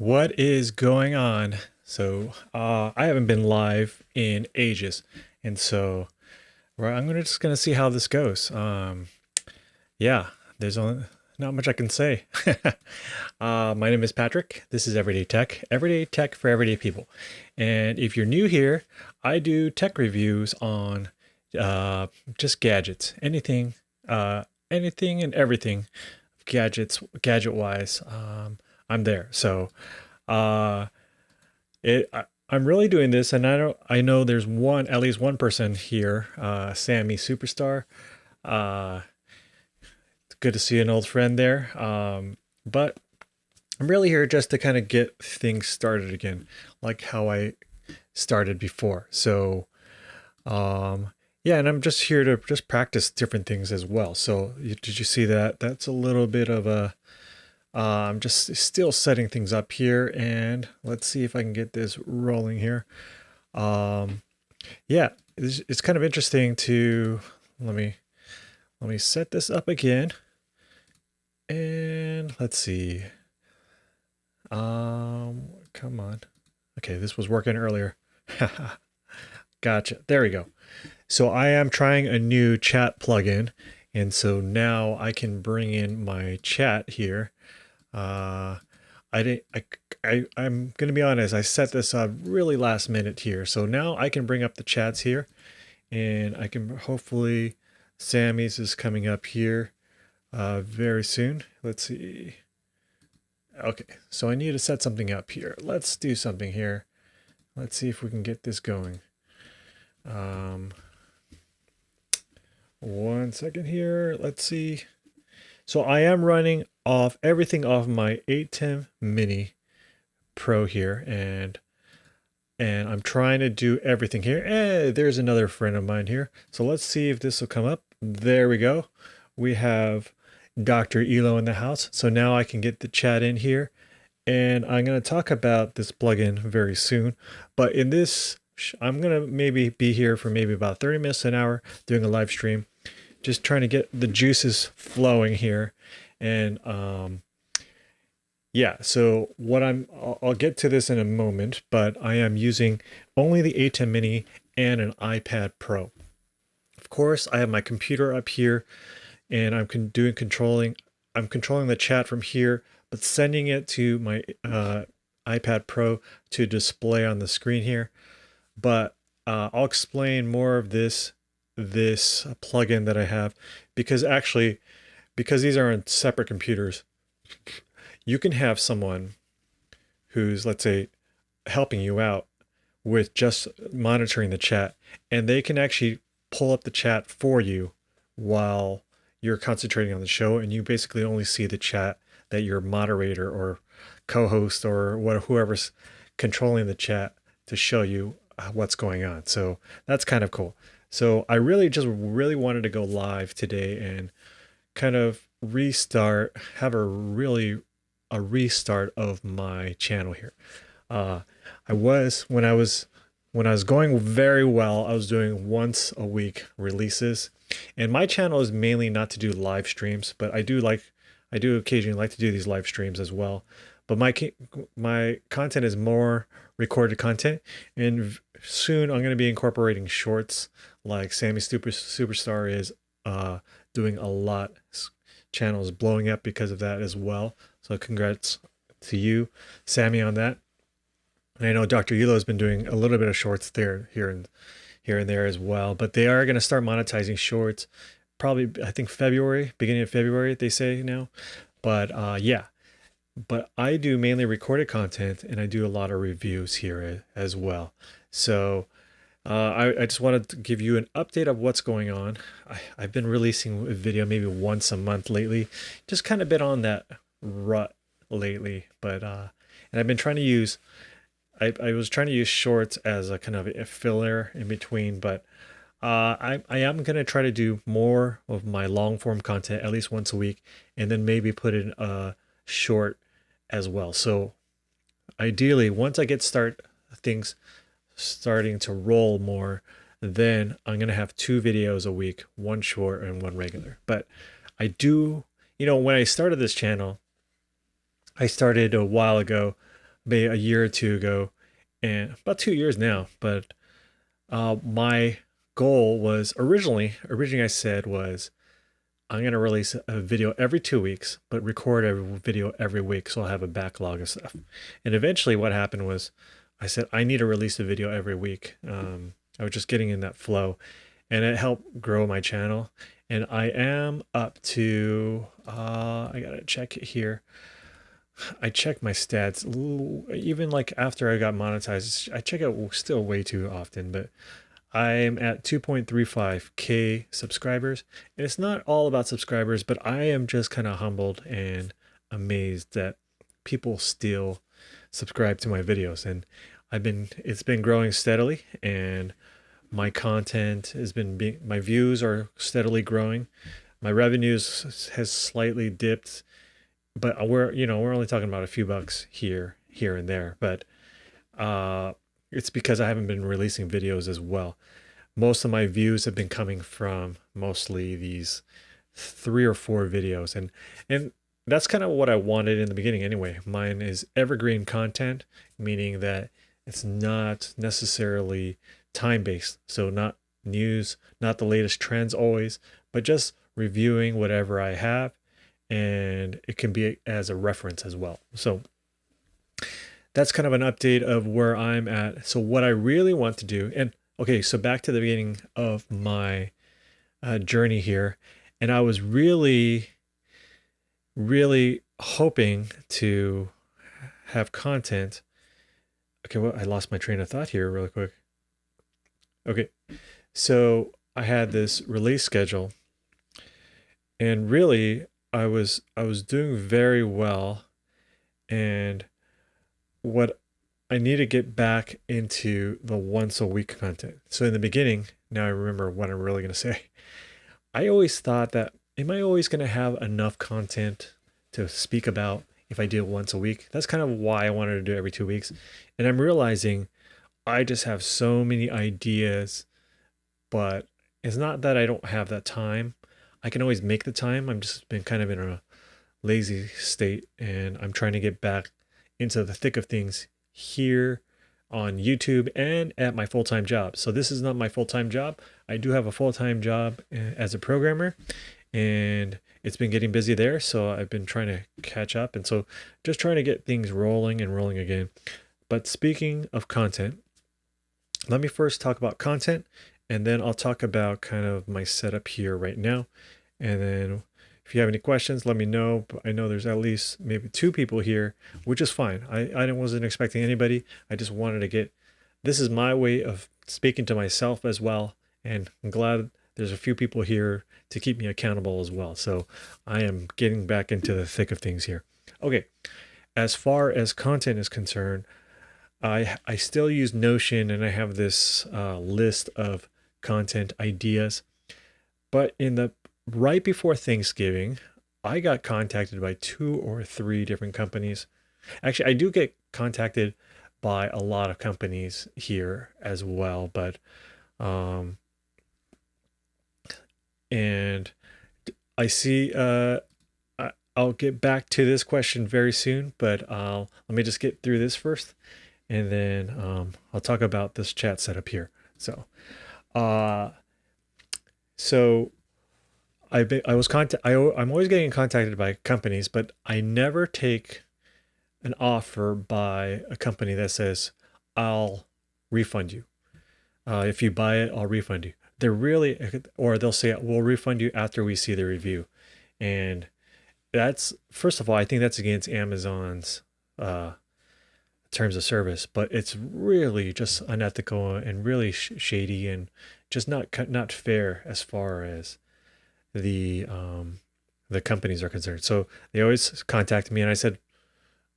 What is going on? So, I haven't been live in ages, and so I'm just gonna see how this goes. Yeah, there's only, not much I can say. My name is Patrick. This is Everyday Tech for everyday people. And if you're new here, I do tech reviews on just gadgets, anything and everything, gadget wise. I'm there. So, uh, I'm really doing this, and I know there's at least one person here, Sammy Superstar. Uh, it's good to see an old friend there. But I'm really here just to kind of get things started again, like how I started before. So, yeah, and I'm just here to just practice different things as well. So, did you see that? That's a little bit of a I'm just still setting things up here, and let's see if I can get this rolling here. Um, yeah, it's kind of interesting to let me set this up again, and let's see. Come on. Okay, this was working earlier. Gotcha. There we go. So I am trying a new chat plugin, and so now I can bring in my chat here. I'm gonna be honest, I set this up really last minute here, so now I can bring up the chats here, and I can hopefully Sammy's is coming up here very soon. Let's see. Okay, so I need to set something up here. Let's do something here. Let's see if we can get this going. 1 second here. Let's see. So I am running off everything off my 810 Mini Pro here, and I'm trying to do everything here. There's another friend of mine here. So let's see if this will come up. There we go. We have Dr. Elo in the house. So now I can get the chat in here. And I'm going to talk about this plugin very soon. But in this, I'm going to maybe be here for maybe about 30 minutes to an hour doing a live stream. Just trying to get the juices flowing here. And yeah, so I'll get to this in a moment, but I am using only the A10 Mini and an iPad Pro. Of course, I have my computer up here, and I'm controlling the chat from here, but sending it to my iPad Pro to display on the screen here. But I'll explain more of this plugin that I have, because these are on separate computers. You can have someone who's, let's say, helping you out with just monitoring the chat, and they can actually pull up the chat for you while you're concentrating on the show, and you basically only see the chat that your moderator or co-host or whoever's controlling the chat to show you what's going on. So that's kind of cool. So I really wanted to go live today and kind of have a restart of my channel here. When I was going very well, I was doing once a week releases, and my channel is mainly not to do live streams, but I do occasionally like to do these live streams as well. But my content is more recorded content, and soon I'm going to be incorporating shorts, like Sammy Superstar is doing a lot. Channel is blowing up because of that as well. So congrats to you, Sammy, on that. And I know Dr. Elo has been doing a little bit of shorts here and there as well. But they are going to start monetizing shorts, probably I think beginning of February, they say now. But yeah. But I do mainly recorded content, and I do a lot of reviews here as well. So I just wanted to give you an update of what's going on. I've been releasing a video maybe once a month lately, just kind of been on that rut lately. But and I've been trying to use, I was trying to use shorts as a kind of a filler in between, but I am going to try to do more of my long form content at least once a week, and then maybe put in a short as well. So ideally, once I get things starting to roll more, then I'm going to have 2 videos a week, one short and one regular. But I do, when I started this channel, I started a while ago, maybe a year or 2 ago, and about 2 years now. But my goal was originally I said was I'm going to release a video every 2 weeks, but record a video every week, so I'll have a backlog of stuff. And eventually what happened was I said, I need to release a video every week. I was just getting in that flow, and it helped grow my channel. And I am up to, I got to check it here. I check my stats, even like after I got monetized, I check it still way too often, but I'm at 2.35K subscribers. And it's not all about subscribers, but I am just kind of humbled and amazed that people still subscribe to my videos. And it's been growing steadily, and my content my views are steadily growing. My revenues has slightly dipped, but we're only talking about a few bucks here and there. But it's because I haven't been releasing videos as well. Most of my views have been coming from mostly these 3 or 4 videos, and that's kind of what I wanted in the beginning anyway. Mine is evergreen content, meaning that it's not necessarily time-based. So not news, not the latest trends always, but just reviewing whatever I have, and it can be as a reference as well. So that's kind of an update of where I'm at. So what I really want to do, and okay, so back to the beginning of my journey here, and I was really hoping to have content. Okay, well, I lost my train of thought here really quick. Okay, so I had this release schedule, and really I was doing very well, and what I need to get back into the once a week content. So in the beginning, now I remember what I'm really going to say. I always thought that, am I always going to have enough content to speak about if I do it once a week? That's kind of why I wanted to do it every 2 weeks. And I'm realizing I just have so many ideas, but it's not that I don't have that time. I can always make the time. I'm just been kind of in a lazy state, and I'm trying to get back into the thick of things here on YouTube and at my full-time job. So this is not my full-time job. I do have a full-time job as a programmer, and it's been getting busy there. So I've been trying to catch up. And so just trying to get things rolling and rolling again. But speaking of content, let me first talk about content, and then I'll talk about kind of my setup here right now. And then if you have any questions, let me know. But I know there's at least maybe 2 people here, which is fine. I wasn't expecting anybody. I just wanted to get, this is my way of speaking to myself as well. And I'm glad there's a few people here to keep me accountable as well. So I am getting back into the thick of things here. Okay. As far as content is concerned, I still use Notion, and I have this list of content ideas. But in the right before Thanksgiving, I got contacted by 2 or 3 different companies. Actually, I do get contacted by a lot of companies here as well, but um, and I see I'll get back to this question very soon, but let me just get through this first, and then I'll talk about this chat setup here. So, uh, so I'm always getting contacted by companies, but I never take an offer by a company that says, I'll refund you. If you buy it, I'll refund you. They're really, or they'll say, we'll refund you after we see the review. And that's, first of all, I think that's against Amazon's terms of service, but it's really just unethical and really shady, and just not fair as far as the companies are concerned. So they always contact me, and I said,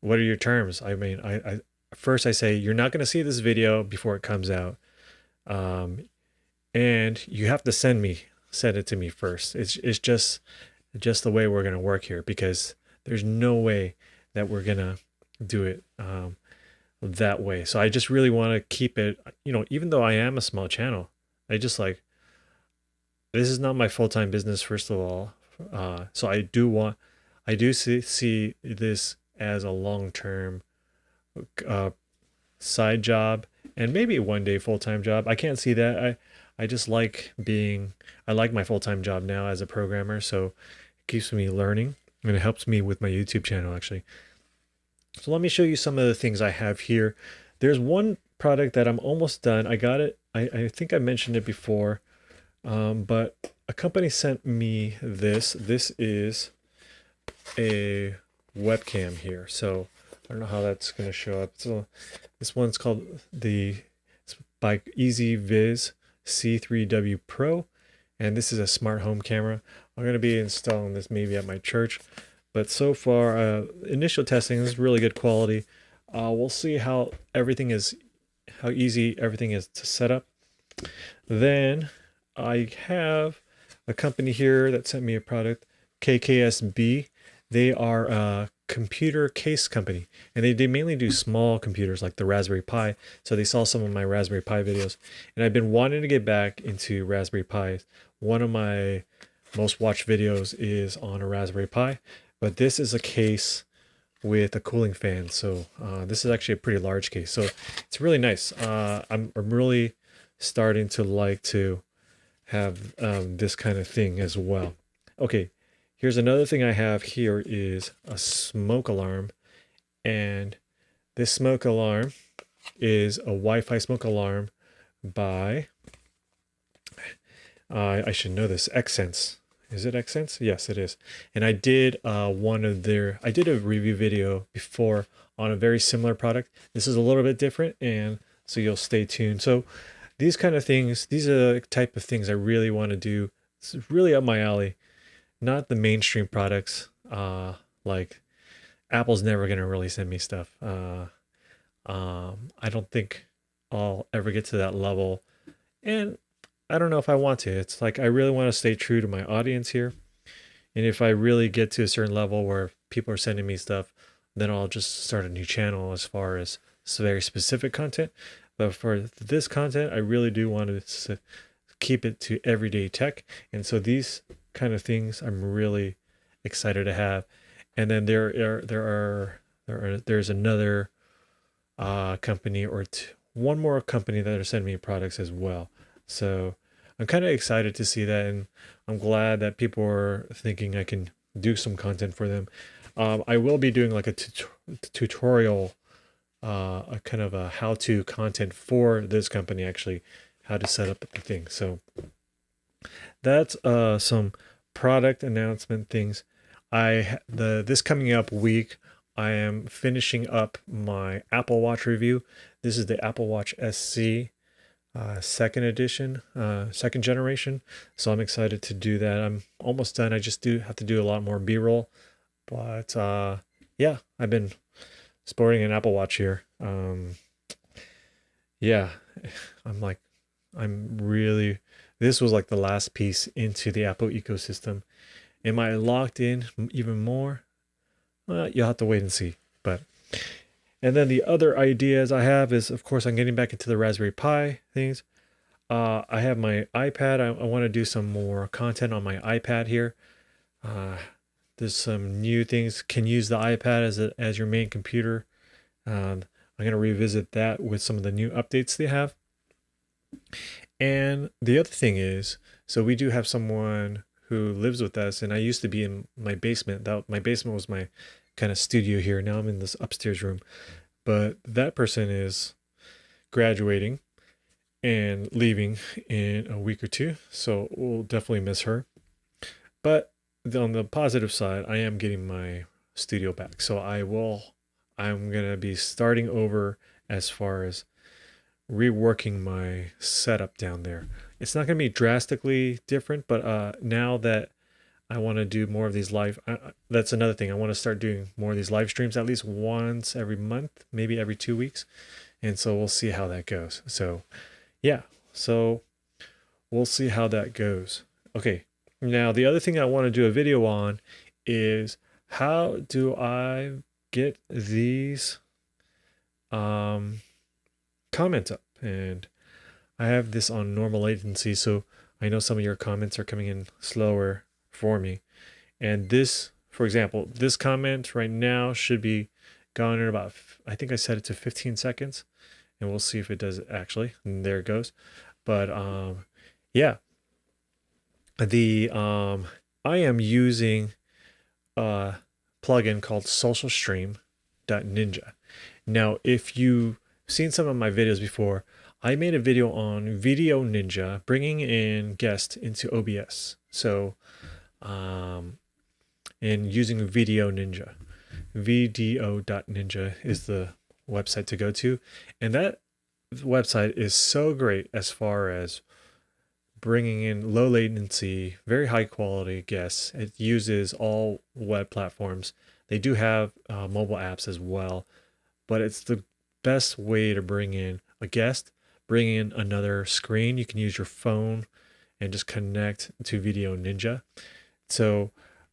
what are your terms? I mean, I first I say, you're not going to see this video before it comes out, and you have to send it to me first. It's just the way we're going to work here, because there's no way that we're going to do it that way. So I just really want to keep it, even though I am a small channel, I just like, this is not my full-time business, first of all. So I do see this as a long-term side job, and maybe one day full-time job. I can't see that. I just like I like my full-time job now as a programmer, so it keeps me learning, and it helps me with my YouTube channel, actually. So let me show you some of the things I have here. There's one product that I'm almost done. I got it. I think I mentioned it before, but a company sent me this. This is a webcam here. So I don't know how that's going to show up. So this one's called it's by EasyViz C3W Pro, and this is a smart home camera. I'm going to be installing this maybe at my church, but so far initial testing is really good quality. We'll see how easy everything is to set up. Then I have a company here that sent me a product, KKSB. They are a computer case company, and they mainly do small computers like the Raspberry Pi. So they saw some of my Raspberry Pi videos, and I've been wanting to get back into Raspberry Pis. One of my most watched videos is on a Raspberry Pi, but this is a case with a cooling fan. So this is actually a pretty large case. So it's really nice. I'm really starting to like to have this kind of thing as well. Okay, here's another thing I have here is a smoke alarm. And this smoke alarm is a Wi-Fi smoke alarm by, I should know this, Xsense. Is it Xsense? Yes, it is. And I did I did a review video before on a very similar product. This is a little bit different, and so you'll stay tuned. So these kind of things, these are the type of things I really want to do. It's really up my alley. not the mainstream products. Like Apple's never gonna really send me stuff. I don't think I'll ever get to that level, and I don't know if I want to. It's like I really want to stay true to my audience here, and if I really get to a certain level where people are sending me stuff, then I'll just start a new channel as far as very specific content. But for this content, I really do want to keep it to everyday tech, and so these kind of things I'm really excited to have. And then there's another company or one more company that are sending me products as well. So I'm kind of excited to see that, and I'm glad that people are thinking I can do some content for them. I will be doing like a tutorial, a kind of a how-to content for this company, actually, how to set up the thing. So that's some product announcement things. This coming up week, I am finishing up my Apple Watch review. This is the Apple Watch SC second edition, second generation. So I'm excited to do that. I'm almost done. I just do have to do a lot more B-roll, but yeah, I've been sporting an Apple Watch here. Yeah, I'm really. This was like the last piece into the Apple ecosystem. Am I locked in even more? Well, you'll have to wait and see. But and then the other ideas I have is, of course, I'm getting back into the Raspberry Pi things. I have my iPad. I want to do some more content on my iPad here. There's some new things. Can use the iPad as your main computer. I'm going to revisit that with some of the new updates they have. And the other thing is, so we do have someone who lives with us, and I used to be in my basement. My basement was my kind of studio here. Now I'm in this upstairs room. But that person is graduating and leaving in a week or two, so we'll definitely miss her. But on the positive side, I am getting my studio back. So I'm going to be starting over as far as reworking my setup down there. It's not going to be drastically different, but now that I want to do more of these that's another thing. I want to start doing more of these live streams at least once every month, maybe every 2 weeks. And so we'll see how that goes. So yeah, so we'll see how that goes. Okay. Now the other thing I want to do a video on is how do I get these comments up? And I have this on normal latency, so I know some of your comments are coming in slower for me. And this, for example, this comment right now should be gone in about, I think I set it to 15 seconds, and we'll see if it does actually. And there it goes. But yeah, I am using a plugin called SocialStream.ninja. Now, if you've seen some of my videos before, I made a video on Video Ninja, bringing in guests into OBS. So, and using Video Ninja. VDO.ninja is the website to go to. And that website is so great as far as bringing in low latency, very high quality guests. It uses all web platforms. They do have mobile apps as well, but it's the best way to bring in a guest, bring in another screen. You can use your phone and just connect to Video Ninja. So,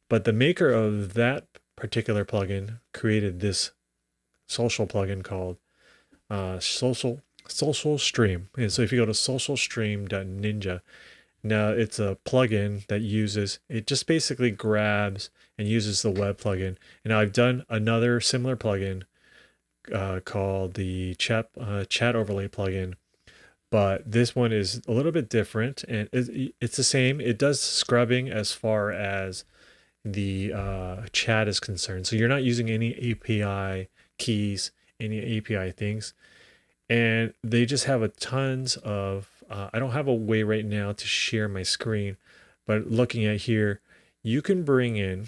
but the maker of that particular plugin created this social plugin called Social Stream. And so if you go to socialstream.ninja, now it's a plugin that it just basically grabs and uses the web plugin. And I've done another similar plugin called the chat overlay plugin, but this one is a little bit different, and it's the same. It does scrubbing as far as the chat is concerned. So you're not using any API keys, any API things. And they just have a tons of, I don't have a way right now to share my screen, but looking at here, you can bring in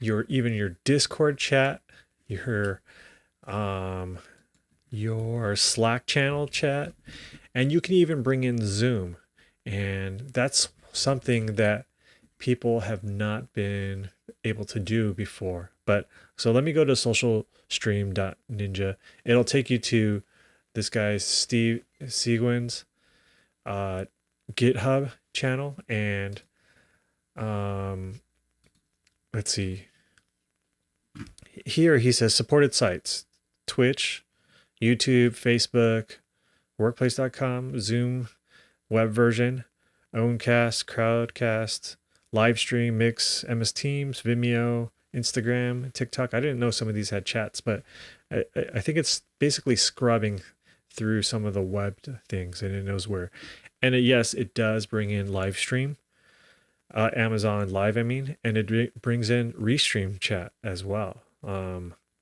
even your Discord chat, your Slack channel chat, and you can even bring in Zoom. And that's something that people have not been able to do before. But so let me go to socialstream.ninja. It'll take you to this guy's Steve Seguin's GitHub channel, and let's see. Here he says supported sites: Twitch, YouTube, Facebook, workplace.com, Zoom, web version, Owncast, Crowdcast, Livestream, Mix, MS Teams, Vimeo, Instagram, TikTok. I didn't know some of these had chats, but I think it's basically scrubbing through some of the web things, and it knows where. And yes, it does bring in Livestream, Amazon Live, I mean, and it brings in Restream chat as well.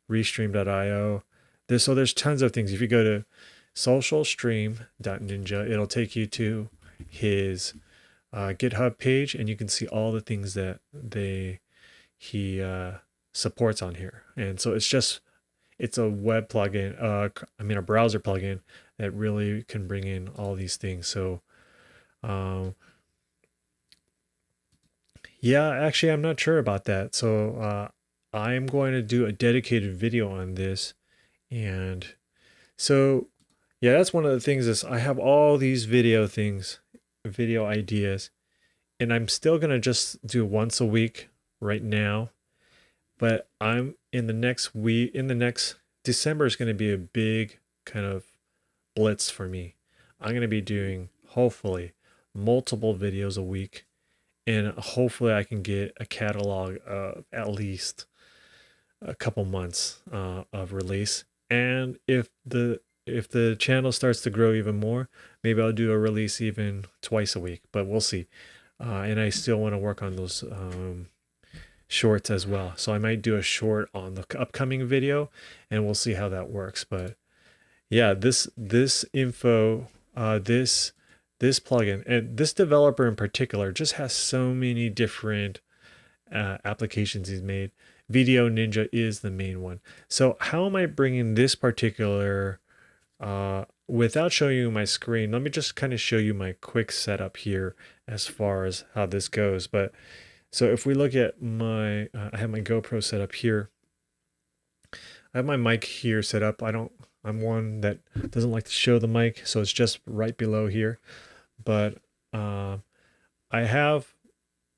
Restream.io. So there's tons of things. If you go to socialstream.ninja, it'll take you to his GitHub page, and you can see all the things that he supports on here. And so it's a web plugin, a browser plugin that really can bring in all these things. So yeah, actually, I'm not sure about that. So I'm going to do a dedicated video on this. And so, yeah, that's one of the things is I have all these video ideas, and I'm still going to just do once a week right now. But I'm in the next December is going to be a big kind of blitz for me. I'm going to be doing hopefully multiple videos a week, and hopefully I can get a catalog of at least a couple months of release. And if the channel starts to grow even more, maybe I'll do a release even twice a week, but we'll see. And I still want to work on those shorts as well. So I might do a short on the upcoming video, and we'll see how that works. But yeah, this info, this plugin, and this developer in particular just has so many different applications he's made. Video Ninja is the main one. So how am I bringing this particular, without showing you my screen, let me just kind of show you my quick setup here as far as how this goes. But so if we look at I have my GoPro set up here. I have my mic here set up. I'm one that doesn't like to show the mic, so it's just right below here. But I have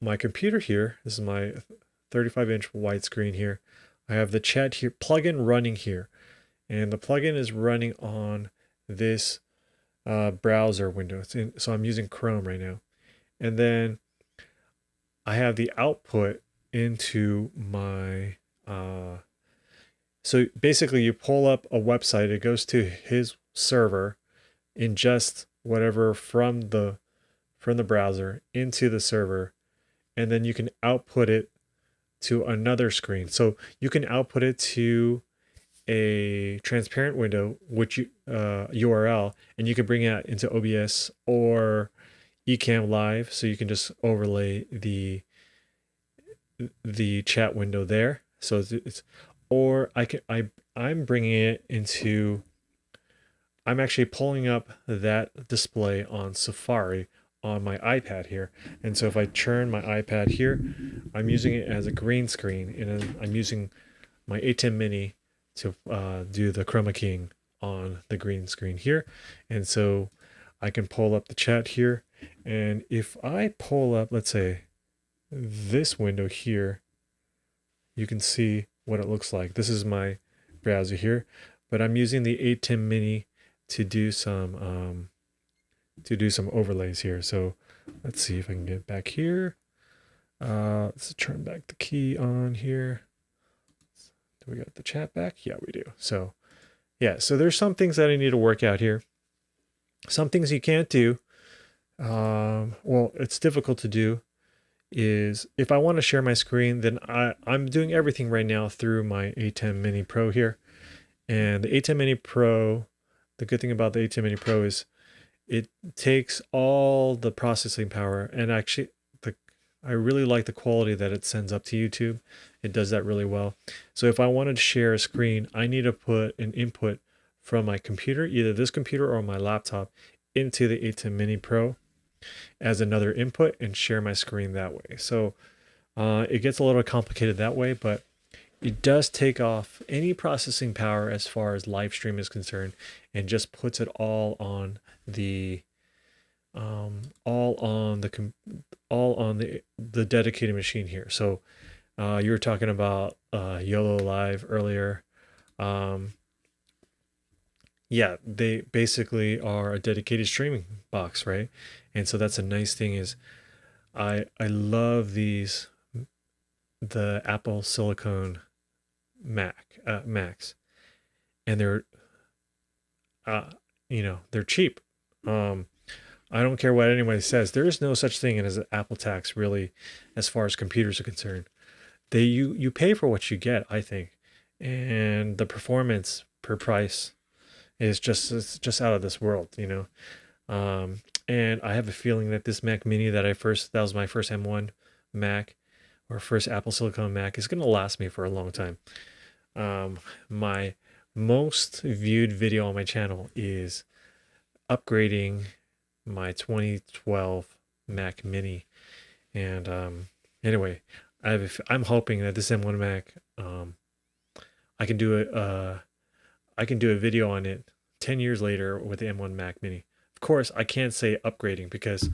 my computer here. This is my 35-inch widescreen here. I have the chat here, plugin running here, and the plugin is running on this browser window. So I'm using Chrome right now, and then I have the output into my. So basically, you pull up a website. It goes to his server, ingest whatever from the browser into the server, and then you can output it to another screen. So you can output it to a transparent window, which URL, and you can bring it into OBS or Ecamm Live. So you can just overlay the chat window there. So I'm bringing it into. I'm actually pulling up that display on Safari on my iPad here. And so if I turn my iPad here, I'm using it as a green screen, and I'm using my ATEM Mini to do the chroma keying on the green screen here. And so I can pull up the chat here. And if I pull up, let's say, this window here, you can see what it looks like. This is my browser here, but I'm using the ATEM Mini to do some overlays here. So let's see if I can get back here. Let's turn back the key on here. Do we got the chat back? Yeah, we do. So yeah, so there's some things that I need to work out here. Some things you can't do. Well, it's difficult to do is if I want to share my screen, then I'm doing everything right now through my ATEM Mini Pro here. And the ATEM Mini Pro, the good thing about the ATEM Mini Pro is it takes all the processing power, and actually I really like the quality that it sends up to YouTube. It does that really well. So if I wanted to share a screen, I need to put an input from my computer, either this computer or my laptop, into the ATEM Mini Pro. as another input and share my screen that way. So it gets a little complicated that way, but it does take off any processing power as far as live stream is concerned, and just puts it all on the dedicated machine here. So you were talking about YOLO Live earlier. Yeah, they basically are a dedicated streaming box, right? And so that's a nice thing is I love the Apple Silicon Macs, and uh they're cheap. Um, I don't care what anybody says. There is no such thing as an Apple tax, really, as far as computers are concerned. You pay for what you get, I think, and the performance per price is just out of this world. And I have a feeling that this Mac Mini that was my first M1 Mac, or first Apple Silicon Mac, is going to last me for a long time. My most viewed video on my channel is upgrading my 2012 Mac Mini, and anyway, I'm hoping that this M1 Mac, I can do a video on it 10 years later with the M1 Mac Mini. Of course, I can't say upgrading, because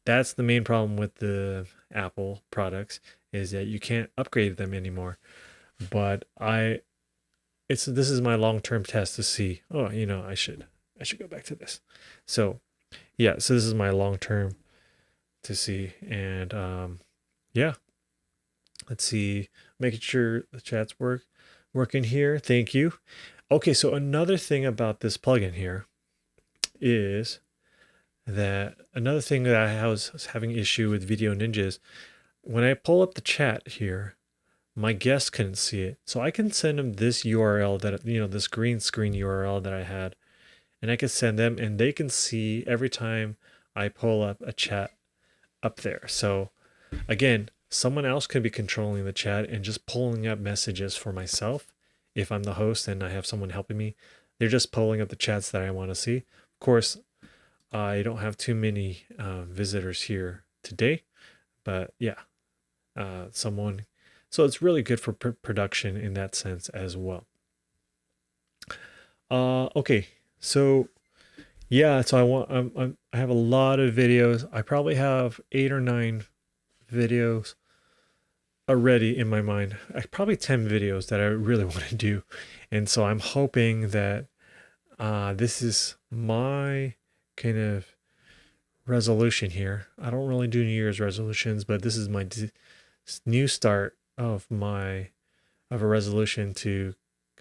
that's the main problem with the Apple products, is that you can't upgrade them anymore. But this is my long-term test to see, oh, I should go back to this. So yeah, so this is my long-term to see. And yeah, let's see, making sure the chat's working here. Thank you. Okay, so another thing about this plugin here is that another thing that I was having issue with Video Ninja is when I pull up the chat here, my guests couldn't see it. So I can send them this URL this green screen URL that I had, and I can send them, and they can see every time I pull up a chat up there. So again, someone else could be controlling the chat and just pulling up messages for myself. If I'm the host and I have someone helping me, they're just pulling up the chats that I want to see. Of course, I don't have too many visitors here today, but yeah, so it's really good for production in that sense as well. Okay, so yeah, so I have a lot of videos. I probably have 8 or 9 videos already in my mind. Probably 10 videos that I really want to do, and so I'm hoping that this is my kind of resolution here. I don't really do New Year's resolutions, but this is my new start of a resolution to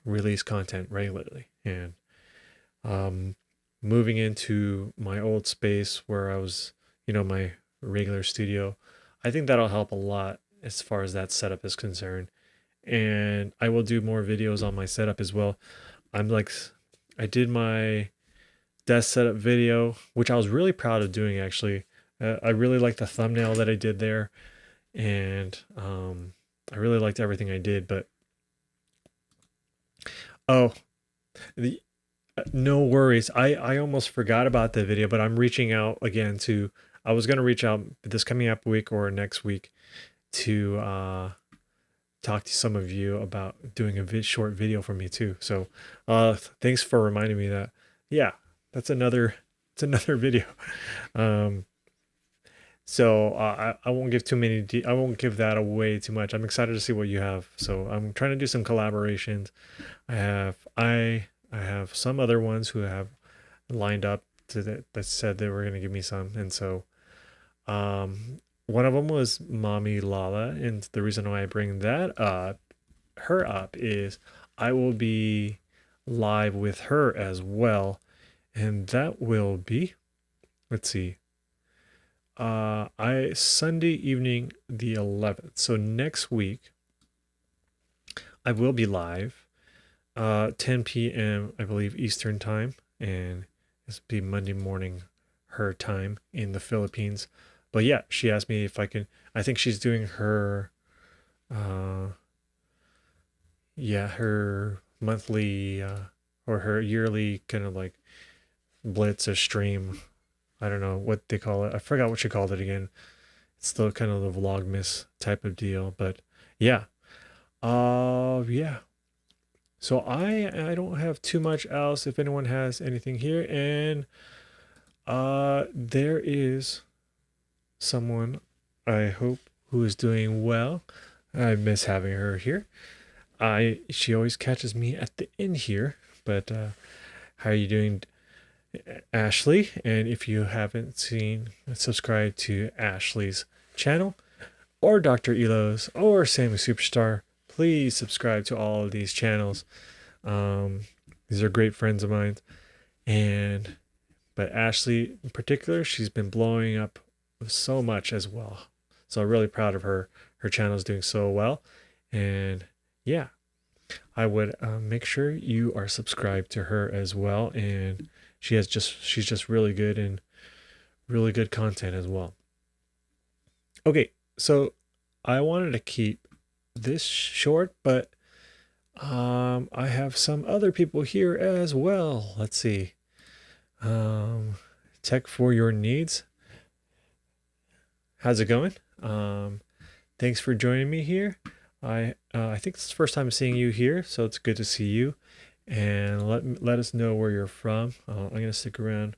release content regularly, and moving into my old space where I was, my regular studio. I think that'll help a lot as far as that setup is concerned, and I will do more videos on my setup as well. I did my desk setup video, which I was really proud of doing, actually. I really liked the thumbnail that I did there, and I really liked everything I did. But oh, the no worries. I almost forgot about the video, but I'm reaching out again to. I was gonna reach out this coming up week or next week to talk to some of you about doing a short video for me too. So thanks for reminding me that. Yeah, it's another video. So I won't give too many. I won't give that away too much. I'm excited to see what you have. So I'm trying to do some collaborations. I have some other ones who have lined up that said they were going to give me some, and so one of them was Mommy Lala, and the reason why I bring her up is I will be live with her as well, and that will be, let's see, Sunday evening the 11th. So next week I will be live 10 p.m. I believe Eastern time, and this will be Monday morning her time in the Philippines. But yeah, she asked me if I can. I think she's doing her her monthly or her yearly kind of like blitz or stream I don't know what they call it. I forgot what she called it again. It's still kind of the Vlogmas type of deal, but yeah. Yeah. So I don't have too much else if anyone has anything here. And there is someone I hope who is doing well. I miss having her here. She always catches me at the end here, but how are you doing, Ashley? And if you haven't seen, subscribe to Ashley's channel or Dr. Elo's or Sammy Superstar. Please subscribe to all of these channels. These are great friends of mine, and but Ashley in particular, she's been blowing up so much as well. So I'm really proud of her. Her channel is doing so well, and yeah, I would make sure you are subscribed to her as well. And she's just really good and really good content as well. Okay, so I wanted to keep this short, but I have some other people here as well. Let's see. Tech for your needs. How's it going? Thanks for joining me here. I think it's the first time seeing you here, so it's good to see you. And let us know where you're from. I'm gonna stick around.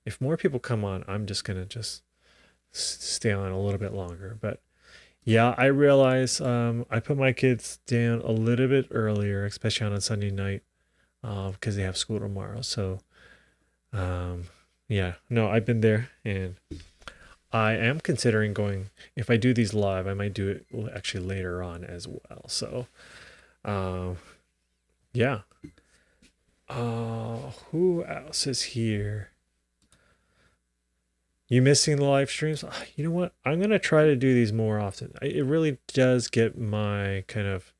If more people come on, I'm just gonna stay on a little bit longer. But yeah, I realize I put my kids down a little bit earlier, especially on a Sunday night, because they have school tomorrow. So yeah, no, I've been there, and I am considering going. If I do these live, I might do it actually later on as well. So yeah. Who else is here? You missing the live streams? You know what? I'm gonna try to do these more often. It really does get my kind of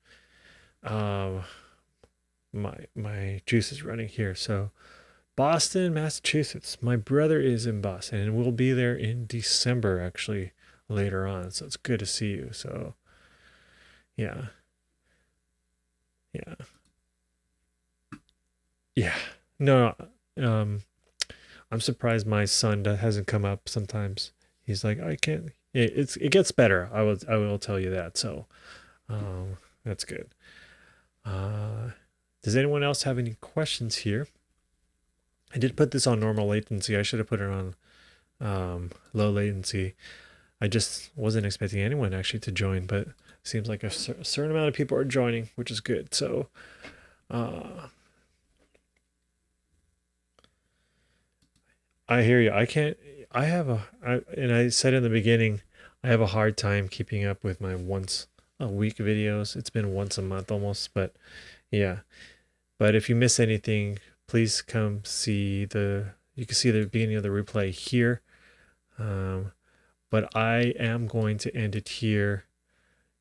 my juices running here. So Boston, Massachusetts. My brother is in Boston, and we'll be there in December actually later on. So it's good to see you. So yeah, yeah, yeah. No, I'm surprised my son hasn't come up sometimes. He's like, I can't. It gets better. I will tell you that. So, that's good. Does anyone else have any questions here? I did put this on normal latency. I should have put it on low latency. I just wasn't expecting anyone actually to join, but it seems like a certain amount of people are joining, which is good. So, I hear you. And I said in the beginning, I have a hard time keeping up with my once a week videos. It's been once a month almost, but yeah. But if you miss anything, please come you can see the beginning of the replay here. But I am going to end it here.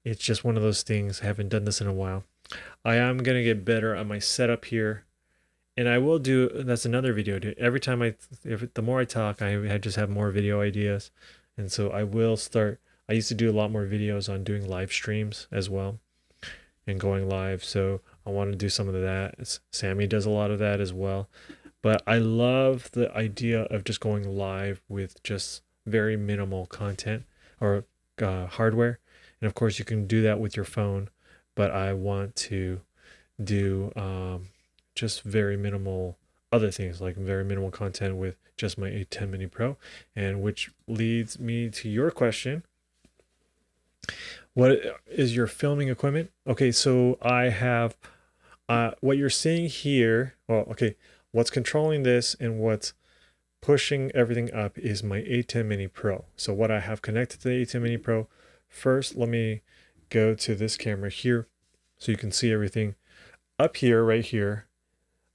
It's just one of those things. I haven't done this in a while. I am going to get better on my setup here. And I will do, that's another video. Every time the more I talk, I just have more video ideas. And so I will start, I used to do a lot more videos on doing live streams as well and going live. So I want to do some of that. Sammy does a lot of that as well. But I love the idea of just going live with just very minimal content or hardware. And of course you can do that with your phone, but I want to do just very minimal other things, like very minimal content with just my A10 Mini Pro. And which leads me to your question. What is your filming equipment? Okay, so I have what you're seeing here. Well, okay, what's controlling this and what's pushing everything up is my A10 Mini Pro. So what I have connected to the A10 Mini Pro, first let me go to this camera here so you can see everything up here, right here.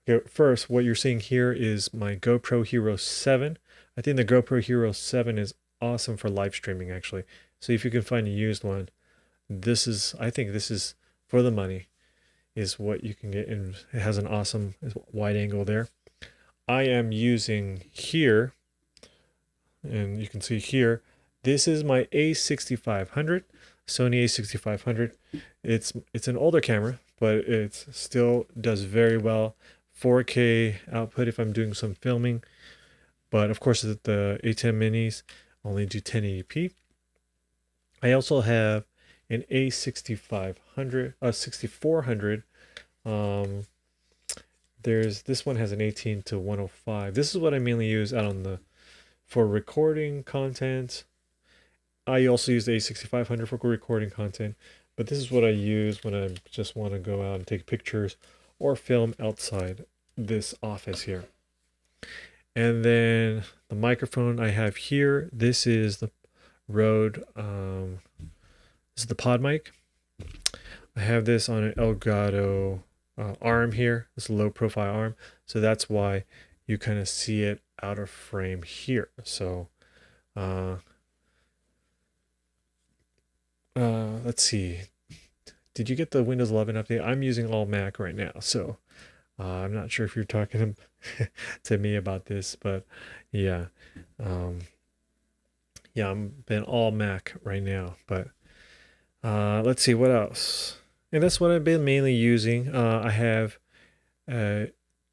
Okay, first, what you're seeing here is my GoPro Hero 7. I think the GoPro Hero 7 is awesome for live streaming, actually. So if you can find a used one, I think this is for the money, is what you can get. And it has an awesome wide angle there. I am using here, and you can see here, this is my A6500, Sony A6500. It's an older camera, but it still does very well. 4K output if I'm doing some filming. But of course, the A10 minis only do 1080p. I also have an A6500, 6400. Um, there's this one has an 18 to 105. This is what I mainly use out on the for recording content. I also use the A6500 for recording content, but this is what I use when I just want to go out and take pictures or film outside this office here. And then the microphone I have here, this is the Rode, this is the pod mic. I have this on an Elgato arm here, this low profile arm. So that's why you kind of see it out of frame here. So let's see. Did you get the Windows 11 update? I'm using all Mac right now, so I'm not sure if you're talking to me about this, but yeah, yeah, I'm been all Mac right now. But let's see what else. And that's what I've been mainly using. I have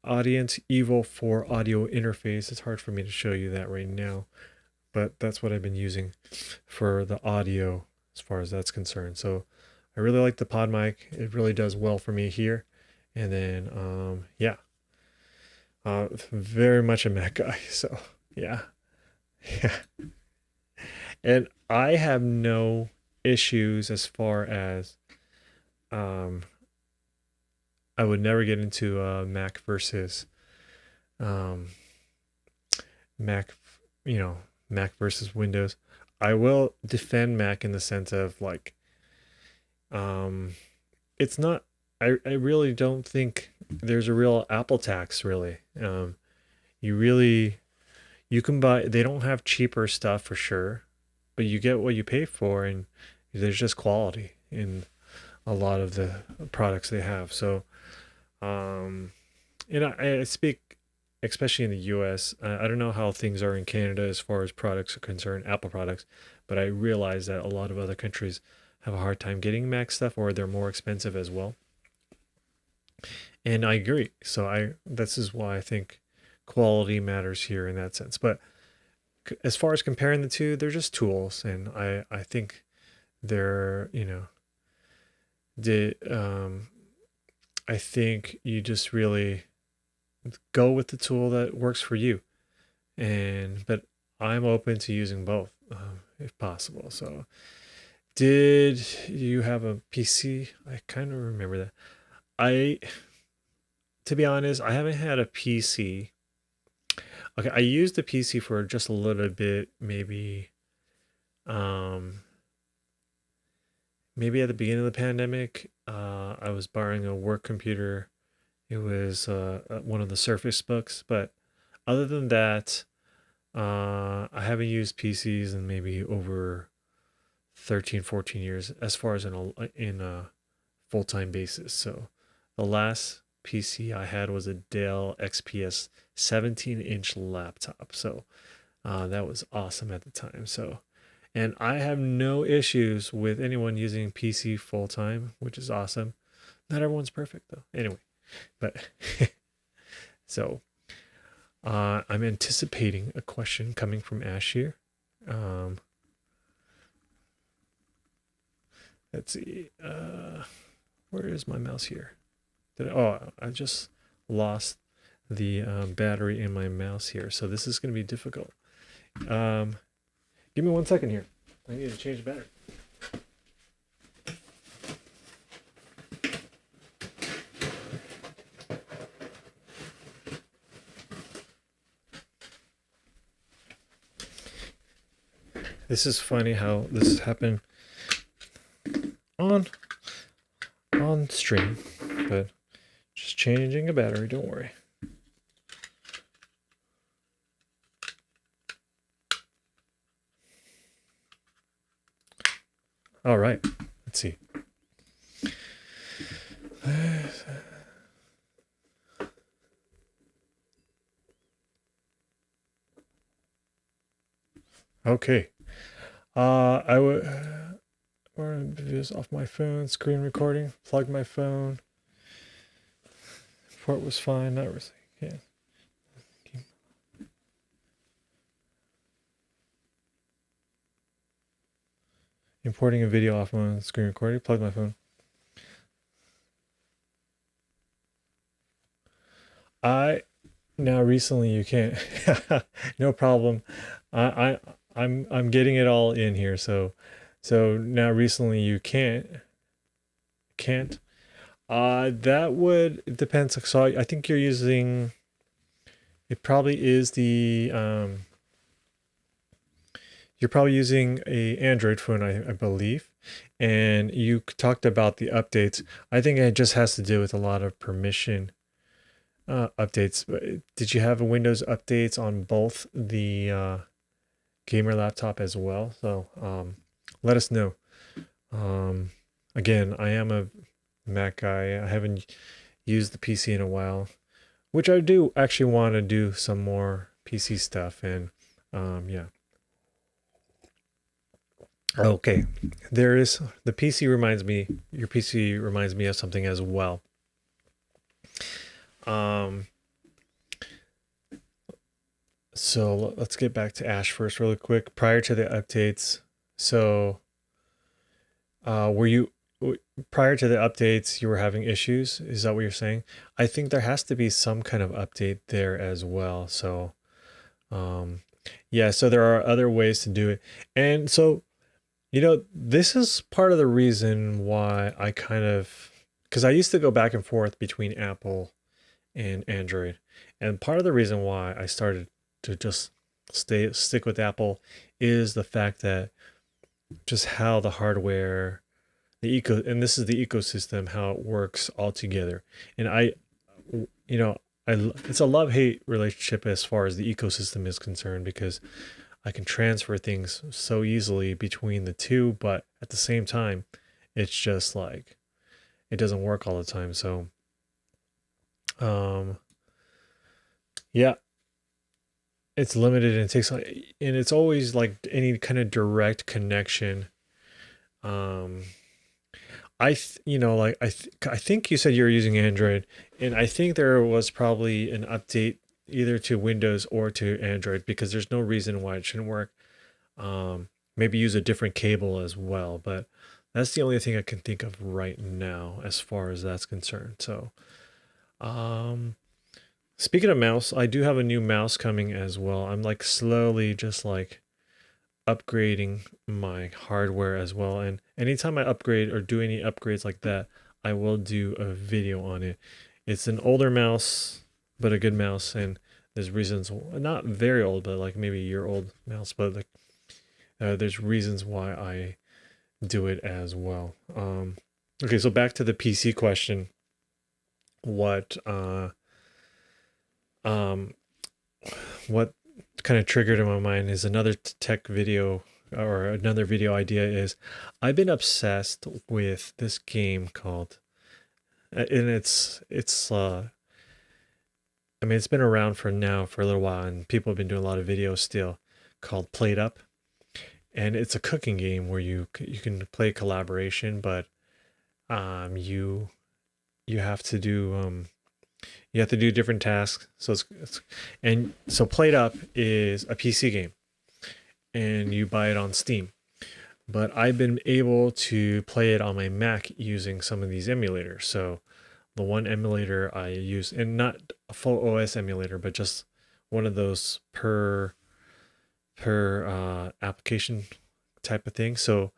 Audience Evo 4 audio interface. It's hard for me to show you that right now, but that's what I've been using for the audio as far as that's concerned. So I really like the pod mic. It really does well for me here. And then, yeah, very much a Mac guy. So yeah, yeah. And I have no issues as far as, I would never get into Mac versus um, Mac, Mac versus Windows. I will defend Mac in the sense of like, um, it's not. I really don't think there's a real Apple tax really. You really you can buy. They don't have cheaper stuff for sure, but you get what you pay for, and there's just quality in a lot of the products they have. So, um, and I speak especially in the U.S. I don't know how things are in Canada as far as products are concerned, Apple products, but I realize that a lot of other countries have a hard time getting Mac stuff, or they're more expensive as well. And I agree. So this is why I think quality matters here in that sense. But as far as comparing the two, they're just tools, and I think they're the I think you just really go with the tool that works for you, but I'm open to using both if possible. So did you have a PC? I kind of remember that. I To be honest, I haven't had a PC. Okay, I used the PC for just a little bit, um maybe at the beginning of the pandemic. I was borrowing a work computer. It was one of the Surface Books, but other than that, I haven't used PCs in maybe over 13, 14 years as far as in a full-time basis. So the last PC I had was a Dell XPS 17-inch laptop. So that was awesome at the time. So, and I have no issues with anyone using PC full time, which is awesome. Not everyone's perfect though. Anyway, but so I'm anticipating a question coming from Ash here. Let's see. Where is my mouse here? I just lost the battery in my mouse here, so this is going to be difficult. Give me 1 second here. I need to change the battery. This is funny how this happened on stream, but just changing a battery, don't worry. All right, let's see. Okay. I would do this off my phone, screen recording, plug my phone. Port was fine, not really. Yeah. Importing a video off my screen recording. Plug my phone. I now recently you can't. No problem. I'm getting it all in here. So now recently you can't. That would it depends. So I think you're using. It probably is the you're probably using a Android phone, I believe, and you talked about the updates. I think it just has to do with a lot of permission updates. Did you have Windows updates on both the gamer laptop as well? So let us know. Um, Again, I am a Mac guy. I haven't used the PC in a while, which I do actually want to do some more PC stuff. And yeah. Okay, there is the PC reminds me. Your PC reminds me of something as well. Um, so let's get back to Ash first, really quick. Prior to the updates, so were you prior to the updates you were having issues? Is that what you're saying? I think there has to be some kind of update there as well. So um, yeah, so there are other ways to do it, and so this is part of the reason why I kind of, because I used to go back and forth between Apple and Android. And part of the reason why I started to just stick with Apple is the fact that just how the hardware, and this is the ecosystem, how it works all together. And you know, it's a love-hate relationship as far as the ecosystem is concerned, because I can transfer things so easily between the two, but at the same time, it's just like it doesn't work all the time. So, yeah, it's limited and it takes, and it's always like any kind of direct connection. Um, I think you said you're using Android, and I think there was probably an update either to Windows or to Android, because there's no reason why it shouldn't work. Maybe use a different cable as well, but that's the only thing I can think of right now as far as that's concerned. So, um, speaking of mouse, I do have a new mouse coming as well. I'm like slowly just like upgrading my hardware as well. And anytime I upgrade or do any upgrades like that, I will do a video on it. It's an older mouse, but a good mouse. And there's reasons, not very old, but like maybe a year old mouse, but like there's reasons why I do it as well. Okay, so back to the PC question. What um, what kind of triggered in my mind is another tech video, or another video idea is I've been obsessed with this game called, and I mean, it's been around for a little while, and people have been doing a lot of videos still, called PlateUp. And it's a cooking game where you can play collaboration, but you have to do different tasks. So and so PlateUp is a PC game, and you buy it on Steam. But I've been able to play it on my Mac using some of these emulators. So the one emulator I use, and not a full OS emulator, but just one of those per application type of thing. So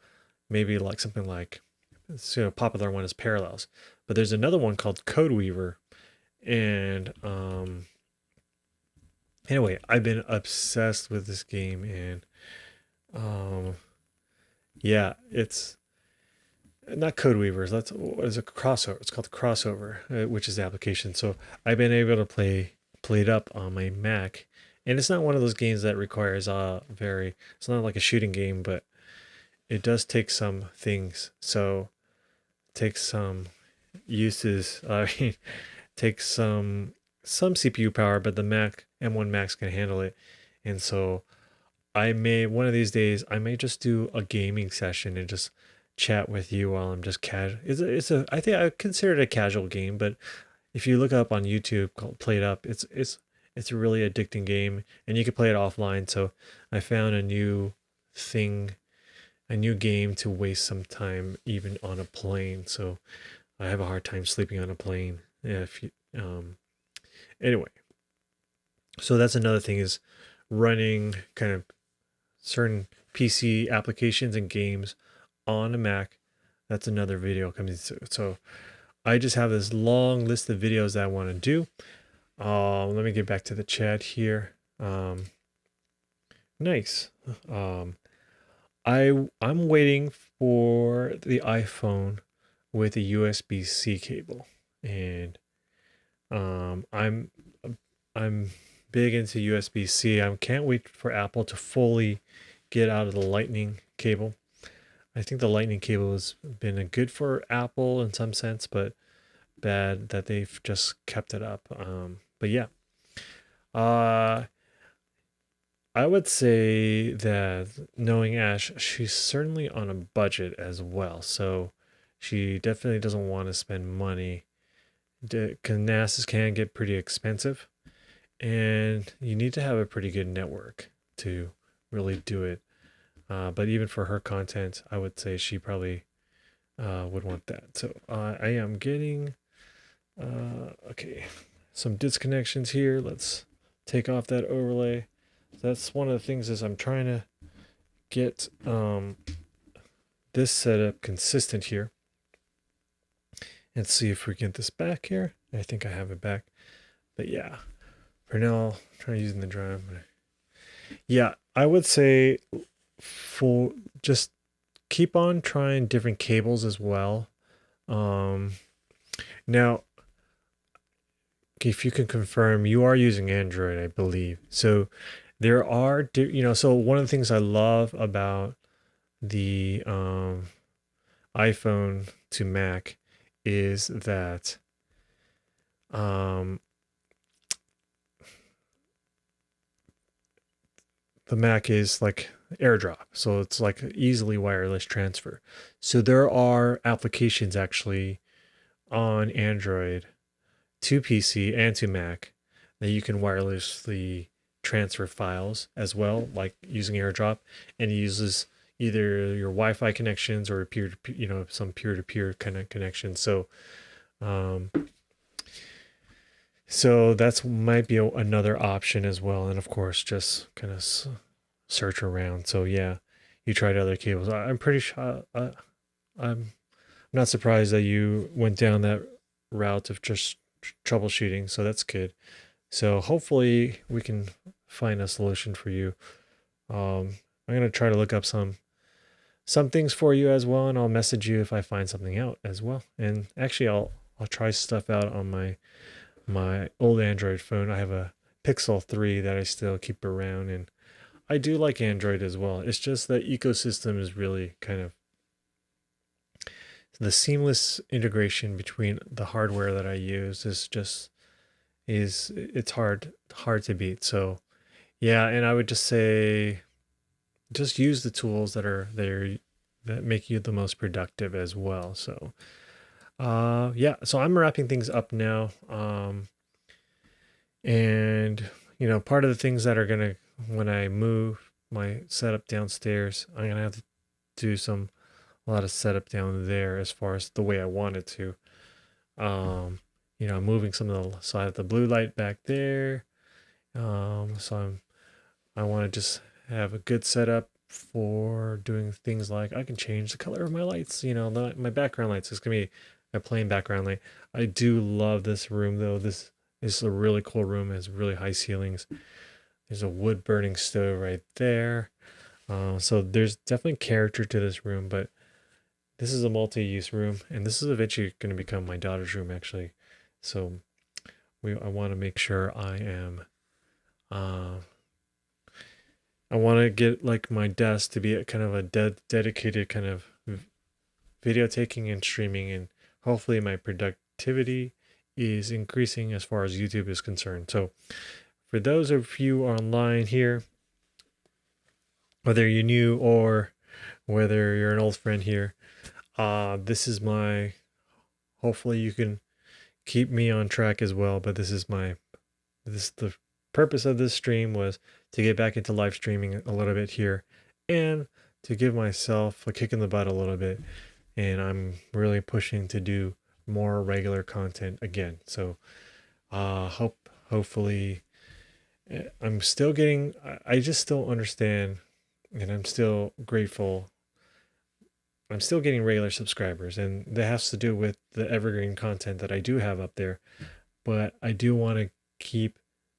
maybe like something like, popular one is Parallels, but there's another one called CodeWeaver. And anyway, I've been obsessed with this game, and yeah, it's not CodeWeavers. That's what is a crossover. It's called the Crossover, which is the application. So I've been able to play PlateUp on my Mac, and it's not one of those games that requires it's not like a shooting game, but it does take some things. So it takes some uses. I mean, takes some CPU power, but the Mac M1 Max can handle it. And so one of these days I may just do a gaming session and just chat with you while I'm just casual. I think I consider it a casual game, but if you look up on YouTube called PlateUp, it's a really addicting game, and you can play it offline. So I found a new thing a new game to waste some time even on a plane. So I have a hard time sleeping on a plane. If you, anyway, so that's another thing is running kind of certain PC applications and games on a Mac. That's another video coming through. So I just have this long list of videos that I want to do. Let me get back to the chat here. Nice. I'm waiting for the iPhone with a USB-C cable, and I'm big into USB-C. I can't wait for Apple to fully get out of the Lightning cable. I think the Lightning cable has been good for Apple in some sense, but bad that they've just kept it up. But yeah, I would say that knowing Ash, she's certainly on a budget as well. So she definitely doesn't want to spend money. NASs can get pretty expensive, and you need to have a pretty good network to really do it. But even for her content, I would say she probably would want that. So I am getting, okay, some disconnections here. Let's take off that overlay. That's one of the things is I'm trying to get this setup consistent here. Let's see if we get this back here. I think I have it back. But yeah, for now, I'm trying using the drive. Yeah, I would say for just keep on trying different cables as well. Now, if you can confirm, you are using Android, I believe. So there are, so one of the things I love about the iPhone to Mac is that the Mac is like AirDrop, so it's like easily wireless transfer. So there are applications actually on Android to PC and to Mac that you can wirelessly transfer files as well, like using AirDrop, and it uses either your Wi-Fi connections or peer-to-peer, some peer-to-peer kind of connections. So that's might be another option as well. And of course, just kind of search around. So yeah, you tried other cables. I'm pretty sure. I'm not surprised that you went down that route of just troubleshooting. So that's good. So hopefully we can find a solution for you. I'm gonna try to look up some things for you as well, and I'll message you if I find something out as well. And actually, I'll try stuff out on my old Android phone. I have a Pixel 3 that I still keep around, and I do like Android as well. It's just the ecosystem is really kind of the seamless integration between the hardware that I use it's hard to beat. So yeah, and I would just say just use the tools that are there that make you the most productive as well. So yeah, so I'm wrapping things up now. And part of the things that are gonna, when I move my setup downstairs, I'm gonna have to do a lot of setup down there as far as the way I want it to. I'm moving some of the, so I have the blue light back there. So I want to just have a good setup for doing things like I can change the color of my lights. My background lights is gonna be a plain background light. I do love this room though. This is a really cool room. It has really high ceilings. There's a wood burning stove right there. So there's definitely character to this room, but this is a multi-use room, and this is eventually going to become my daughter's room actually. So I want to make sure I want to get like my desk to be a kind of a dedicated kind of video taking and streaming, and hopefully my productivity is increasing as far as YouTube is concerned. So for those of you online here, whether you're new or whether you're an old friend here, this is my, hopefully you can keep me on track as well, but the purpose of this stream was to get back into live streaming a little bit here and to give myself a kick in the butt a little bit, and I'm really pushing to do more regular content again. So hopefully I'm still getting, I just still understand, and I'm still grateful. I'm still getting regular subscribers, and that has to do with the evergreen content that I do have up there. But I do want to keep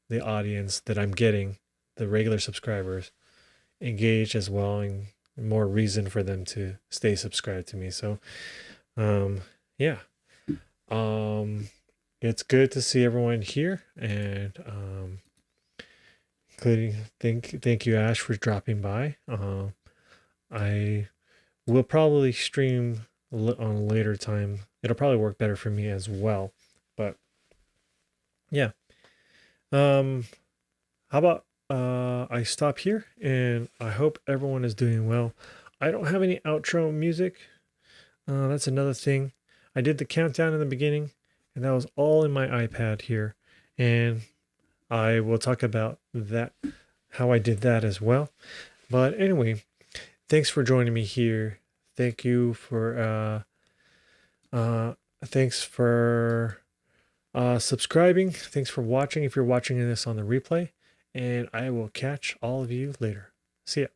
the audience that I'm getting, the regular subscribers, engaged as well, and more reason for them to stay subscribed to me. So, yeah, it's good to see everyone here, and including thank you, Ash, for dropping by. I will probably stream on a later time. It'll probably work better for me as well. But yeah, how about I stop here, and I hope everyone is doing well. I don't have any outro music. That's another thing. I did the countdown in the beginning, and that was all in my iPad here. And I will talk about that, how I did that as well. But anyway, thanks for joining me here. Thank you for thanks for subscribing. Thanks for watching if you're watching this on the replay. And I will catch all of you later. See ya.